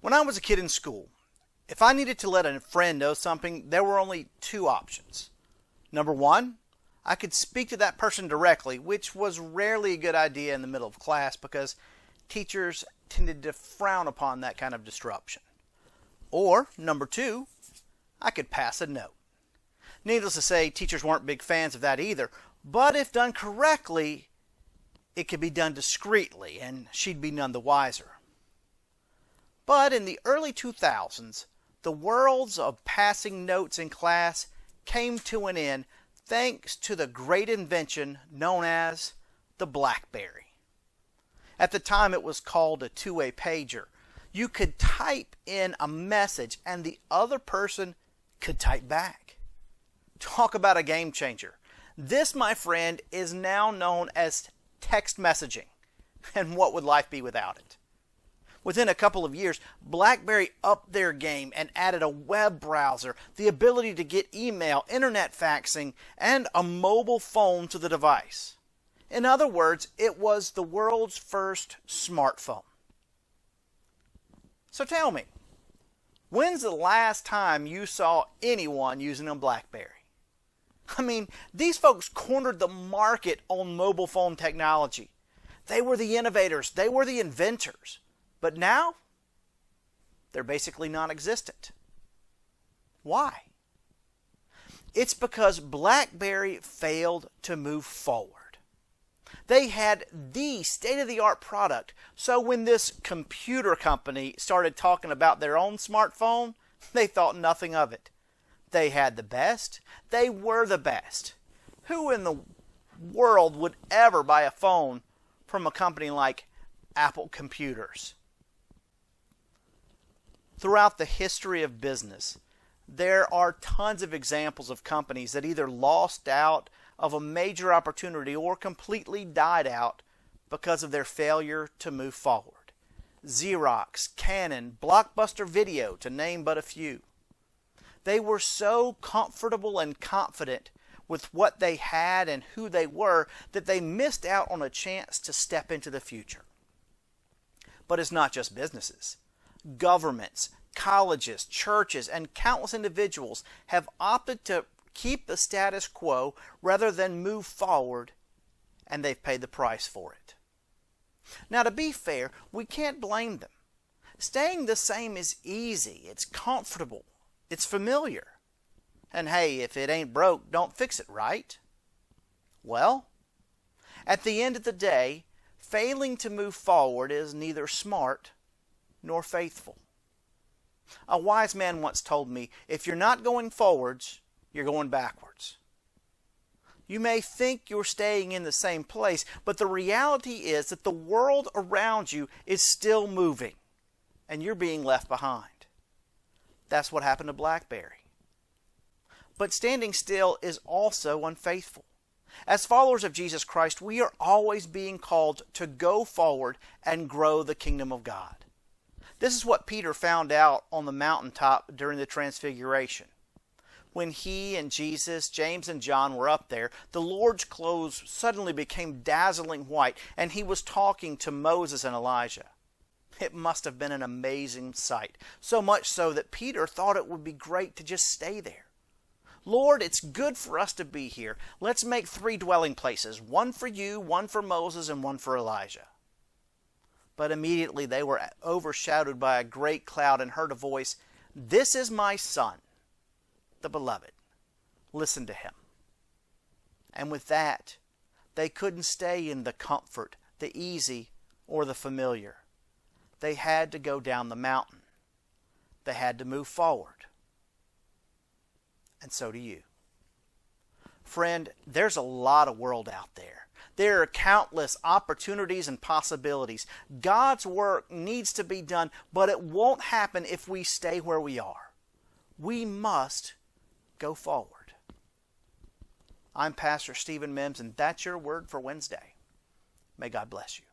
When I was a kid in school, if I needed to let a friend know something, there were only two options. Number one, I could speak to that person directly, which was rarely a good idea in the middle of class because teachers tended to frown upon that kind of disruption. Or, number two, I could pass a note. Needless to say, teachers weren't big fans of that either, but if done correctly, it could be done discreetly, and she'd be none the wiser. But in the early 2000s, the worlds of passing notes in class came to an end thanks to the great invention known as the BlackBerry. At the time, it was called a two-way pager. You could type in a message and the other person could type back. Talk about a game changer. This, my friend, is now known as text messaging. And what would life be without it? Within a couple of years, BlackBerry upped their game and added a web browser, the ability to get email, internet faxing, and a mobile phone to the device. In other words, it was the world's first smartphone. So tell me, when's the last time you saw anyone using a BlackBerry? I mean, these folks cornered the market on mobile phone technology. They were the innovators. They were the inventors. But now, they're basically non-existent. Why? It's because BlackBerry failed to move forward. They had the state-of-the-art product, so when this computer company started talking about their own smartphone, they thought nothing of it. They had the best. They were the best. Who in the world would ever buy a phone from a company like Apple Computers? Throughout the history of business, there are tons of examples of companies that either lost out of a major opportunity or completely died out because of their failure to move forward. Xerox, Canon, Blockbuster Video, to name but a few. They were so comfortable and confident with what they had and who they were that they missed out on a chance to step into the future. But it's not just businesses. Governments, colleges, churches, and countless individuals have opted to keep the status quo rather than move forward, and they've paid the price for it. Now, to be fair, we can't blame them. Staying the same is easy, it's comfortable, it's familiar. And hey, if it ain't broke, don't fix it, right? Well, at the end of the day, failing to move forward is neither smart nor faithful. A wise man once told me, if you're not going forwards, you're going backwards. You may think you're staying in the same place, but the reality is that the world around you is still moving, and you're being left behind. That's what happened to BlackBerry. But standing still is also unfaithful. As followers of Jesus Christ, we are always being called to go forward and grow the kingdom of God. This is what Peter found out on the mountaintop during the Transfiguration. When he and Jesus, James and John were up there, the Lord's clothes suddenly became dazzling white, and he was talking to Moses and Elijah. It must have been an amazing sight, so much so that Peter thought it would be great to just stay there. Lord, it's good for us to be here. Let's make 3 dwelling places, one for you, one for Moses, and one for Elijah. But immediately they were overshadowed by a great cloud and heard a voice, "This is my Son, the Beloved. Listen to him." And with that, they couldn't stay in the comfort, the easy, or the familiar. They had to go down the mountain. They had to move forward. And so do you. Friend, there's a lot of world out there. There are countless opportunities and possibilities. God's work needs to be done, but it won't happen if we stay where we are. We must go forward. I'm Pastor Stephen Mims, and that's your word for Wednesday. May God bless you.